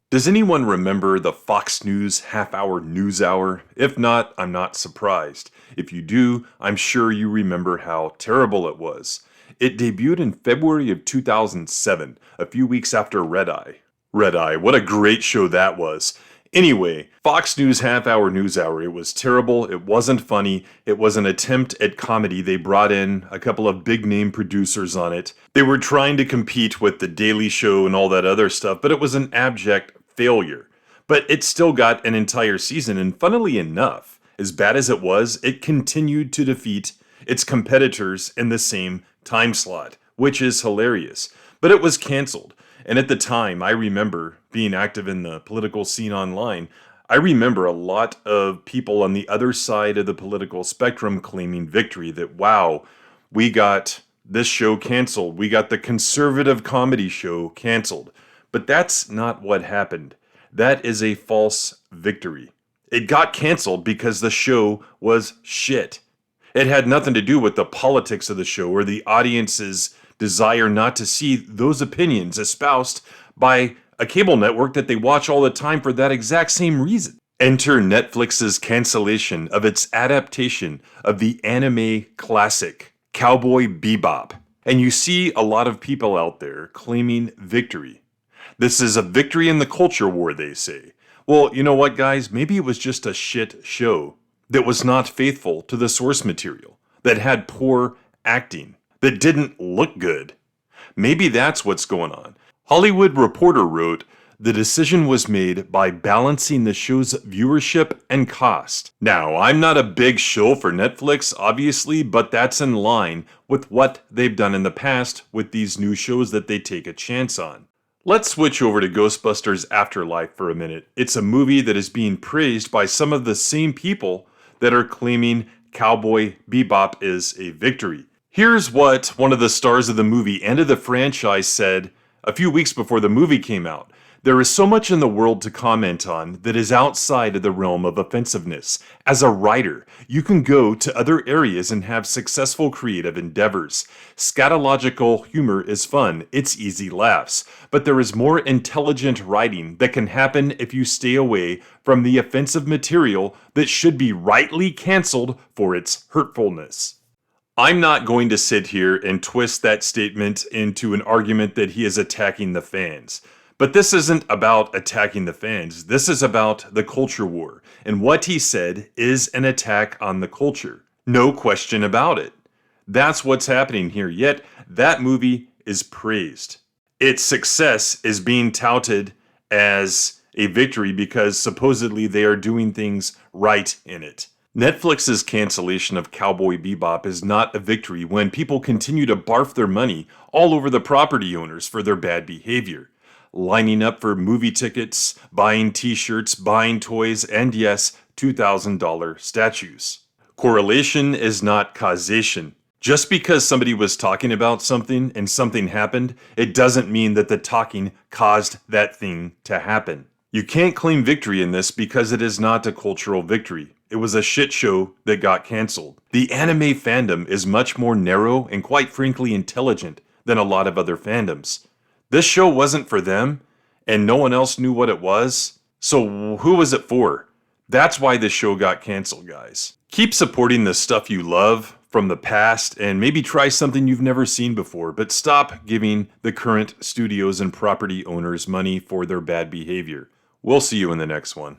Does anyone remember the Fox News half-hour news hour? If not, I'm not surprised. If you do, I'm sure you remember how terrible it was. It debuted in February of 2007, a few weeks after Red Eye. Red Eye, what a great show that was. Anyway, Fox News half-hour news hour, it was terrible, it wasn't funny, it was an attempt at comedy. They brought in a couple of big-name producers on it. They were trying to compete with The Daily Show and all that other stuff, but it was an abject failure. But it still got an entire season, and funnily enough, as bad as it was, it continued to defeat its competitors in the same time slot, which is hilarious. But it was canceled. And at the time, I remember being active in the political scene online. I remember a lot of people on the other side of the political spectrum claiming victory, that, wow, we got this show canceled. We got the conservative comedy show canceled. But that's not what happened. That is a false victory. It got canceled because the show was shit. It had nothing to do with the politics of the show or the audience's desire not to see those opinions espoused by a cable network that they watch all the time for that exact same reason. Enter Netflix's cancellation of its adaptation of the anime classic Cowboy Bebop. And you see a lot of people out there claiming victory. This is a victory in the culture war, they say. Well, you know what, guys? Maybe it was just a shit show that was not faithful to the source material, that had poor acting, that didn't look good. Maybe that's what's going on. Hollywood Reporter wrote, "The decision was made by balancing the show's viewership and cost." Now, I'm not a big shill for Netflix, obviously, but that's in line with what they've done in the past with these new shows that they take a chance on. Let's switch over to Ghostbusters Afterlife for a minute. It's a movie that is being praised by some of the same people that are claiming Cowboy Bebop is a victory. Here's what one of the stars of the movie and of the franchise said a few weeks before the movie came out. "There is so much in the world to comment on that is outside of the realm of offensiveness. As a writer, you can go to other areas and have successful creative endeavors. Scatological humor is fun, it's easy laughs, but there is more intelligent writing that can happen if you stay away from the offensive material that should be rightly canceled for its hurtfulness." I'm not going to sit here and twist that statement into an argument that he is attacking the fans. But this isn't about attacking the fans. This is about the culture war. And what he said is an attack on the culture. No question about it. That's what's happening here. Yet, that movie is praised. Its success is being touted as a victory because supposedly they are doing things right in it. Netflix's cancellation of Cowboy Bebop is not a victory when people continue to barf their money all over the property owners for their bad behavior. Lining up for movie tickets, buying t-shirts, buying toys, and yes, $2,000 statues. Correlation is not causation. Just because somebody was talking about something and something happened, it doesn't mean that the talking caused that thing to happen. You can't claim victory in this because it is not a cultural victory. It was a shit show that got canceled. The anime fandom is much more narrow and quite frankly intelligent than a lot of other fandoms. This show wasn't for them, and no one else knew what it was. So who was it for? That's why this show got canceled, guys. Keep supporting the stuff you love from the past and maybe try something you've never seen before, but stop giving the current studios and property owners money for their bad behavior. We'll see you in the next one.